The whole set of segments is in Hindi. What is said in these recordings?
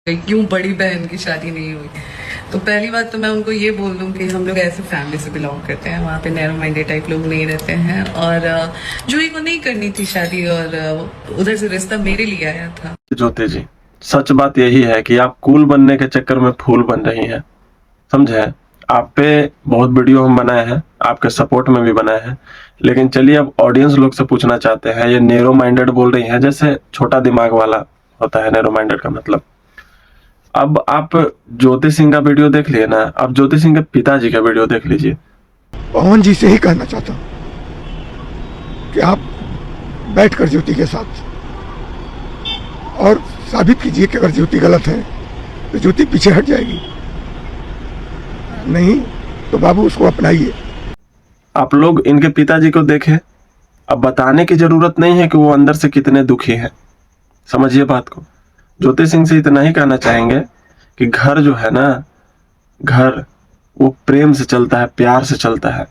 क्यों बड़ी बहन की शादी नहीं हुई। तो पहली बात तो मैं उनको ये बोल दूं कि हम लोग ऐसे फैमिली से बिलोंग करते हैं, वहाँ पे नैरो माइंडेड टाइप लोग नहीं रहते हैं। और जूही को नहीं करनी थी शादी, और उधर से रिश्ता मेरे लिए आया था। ज्योति जी, सच बात यही है कि आप कूल बनने के चक्कर में फूल बन रही हैं, समझे। आप पे बहुत वीडियो हम बनाए हैं, आपके सपोर्ट में भी बनाए हैं, लेकिन चलिए अब ऑडियंस लोग से पूछना चाहते हैं। ये नैरो माइंडेड बोल रही हैं, जैसे छोटा दिमाग वाला होता है नैरो माइंडेड का मतलब। अब आप ज्योति सिंह का वीडियो देख लिए ना, अब ज्योति सिंह के पिताजी का वीडियो देख लीजिए। पवन जी से ही कहना चाहता हूं कि आप बैठकर ज्योति के साथ और साबित कीजिए कि अगर ज्योति गलत है तो ज्योति पीछे हट जाएगी, नहीं तो बाबू उसको अपनाइए। आप लोग इनके पिताजी को देखें, अब बताने की जरूरत नहीं है कि वो अंदर से कितने दुखी हैं, समझिए बात को। ज्योति सिंह से इतना ही कहना चाहेंगे कि घर जो है ना, घर वो प्रेम से चलता है, प्यार से चलता है।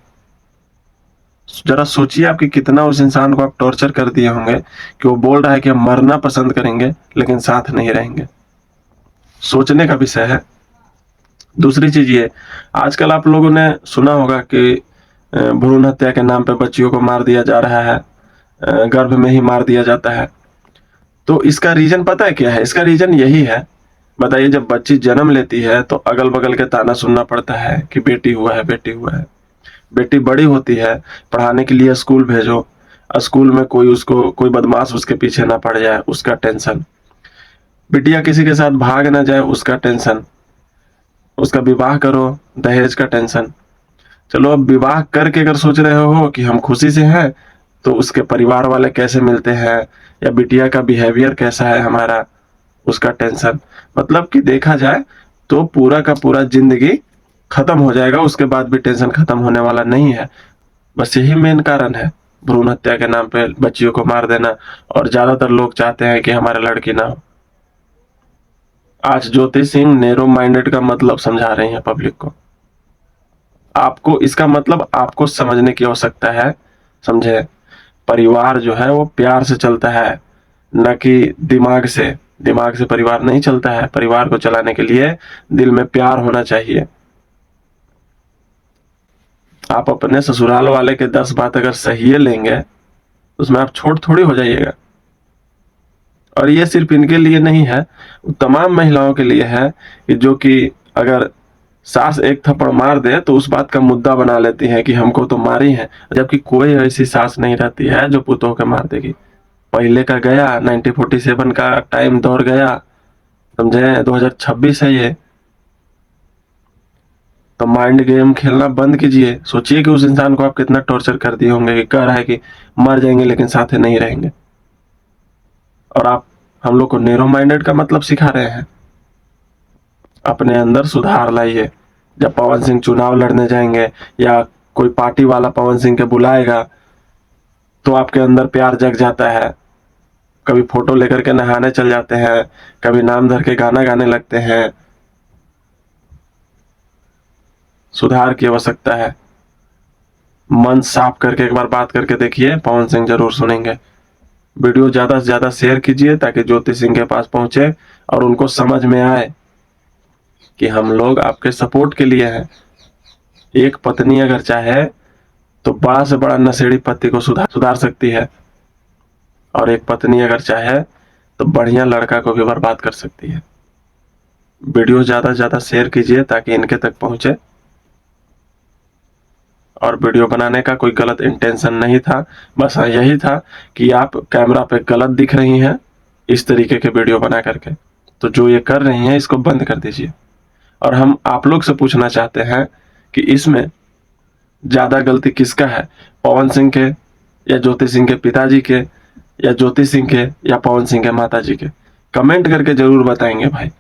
जरा सोचिए आपकी कितना उस इंसान को आप टॉर्चर कर दिए होंगे कि वो बोल रहा है कि हम मरना पसंद करेंगे लेकिन साथ नहीं रहेंगे। सोचने का विषय है। दूसरी चीज ये, आजकल आप लोगों ने सुना होगा कि भ्रूण हत्या के नाम पे बच्चियों को मार दिया जा रहा है, गर्भ में ही मार दिया जाता है। तो इसका रीजन पता है क्या है? इसका रीजन यही है, बताइए। जब बच्ची जन्म लेती है तो अगल बगल के ताना सुनना पड़ता है कि बेटी हुआ है, बेटी हुआ है। बेटी बड़ी होती है, पढ़ाने के लिए स्कूल भेजो, स्कूल में कोई बदमाश उसके पीछे ना पड़ जाए, उसका टेंशन। बिटिया किसी के साथ भाग ना जाए, उसका टेंशन। उसका विवाह करो, दहेज का टेंशन। चलो अब विवाह करके अगर सोच रहे हो कि हम खुशी से हैं, तो उसके परिवार वाले कैसे मिलते हैं या बिटिया का बिहेवियर कैसा है हमारा, उसका टेंशन। मतलब कि देखा जाए तो पूरा का पूरा जिंदगी खत्म हो जाएगा, उसके बाद भी टेंशन खत्म होने वाला नहीं है। बस यही मेन कारण है भ्रूण हत्या के नाम पे बच्चियों को मार देना। और ज्यादातर लोग चाहते हैं कि हमारे लड़की ना हो। आज ज्योति सिंह नैरो माइंडेड का मतलब समझा रही हैं पब्लिक को। आपको इसका मतलब आपको समझने की आवश्यकता है, समझे। परिवार जो है वो प्यार से चलता है, न कि दिमाग से। दिमाग से परिवार नहीं चलता है। परिवार को चलाने के लिए दिल में प्यार होना चाहिए। आप अपने ससुराल वाले के 10 बात अगर सही लेंगे, उसमें आप छोट थोड़ी हो जाइएगा। और ये सिर्फ इनके लिए नहीं है, तमाम महिलाओं के लिए है कि जो कि अगर सास एक थप्पड़ मार दे तो उस बात का मुद्दा बना लेती है कि हमको तो मारी है, जबकि कोई ऐसी सास नहीं रहती है जो पुतों के मार देगी। पहले का गया, 1947 का टाइम दौर गया, समझे। 2026 है ये। तो माइंड गेम खेलना बंद कीजिए। सोचिए कि उस इंसान को आप कितना टॉर्चर कर दिए होंगे कि कह रहा है कि मर जाएंगे लेकिन साथ ही नहीं रहेंगे, और आप हम लोग को नैरो माइंडेड का मतलब सिखा रहे हैं। अपने अंदर सुधार लाइए। जब पवन सिंह चुनाव लड़ने जाएंगे या कोई पार्टी वाला पवन सिंह के बुलाएगा तो आपके अंदर प्यार जग जाता है। कभी फोटो लेकर के नहाने चल जाते हैं, कभी नाम धर के गाना गाने लगते हैं। सुधार की आवश्यकता है। मन साफ करके एक बार बात करके देखिए, पवन सिंह जरूर सुनेंगे। वीडियो ज्यादा से ज्यादा शेयर कीजिए ताकि ज्योति सिंह के पास पहुंचे और उनको समझ में आए कि हम लोग आपके सपोर्ट के लिए हैं। एक पत्नी अगर चाहे तो बड़ा से बड़ा नशेड़ी पति को सुधार सकती है, और एक पत्नी अगर चाहे तो बढ़िया लड़का को भी बर्बाद कर सकती है। वीडियो ज्यादा से ज्यादा शेयर कीजिए ताकि इनके तक पहुंचे। और वीडियो बनाने का कोई गलत इंटेंशन नहीं था, बस यही था कि आप कैमरा पे गलत दिख रही हैं इस तरीके के वीडियो बना करके। तो जो ये कर रही हैं इसको बंद कर दीजिए। और हम आप लोग से पूछना चाहते हैं कि इसमें ज्यादा गलती किसका है, पवन सिंह के या ज्योति सिंह के पिताजी के, या ज्योति सिंह के या पवन सिंह के माताजी के? कमेंट करके जरूर बताएंगे भाई।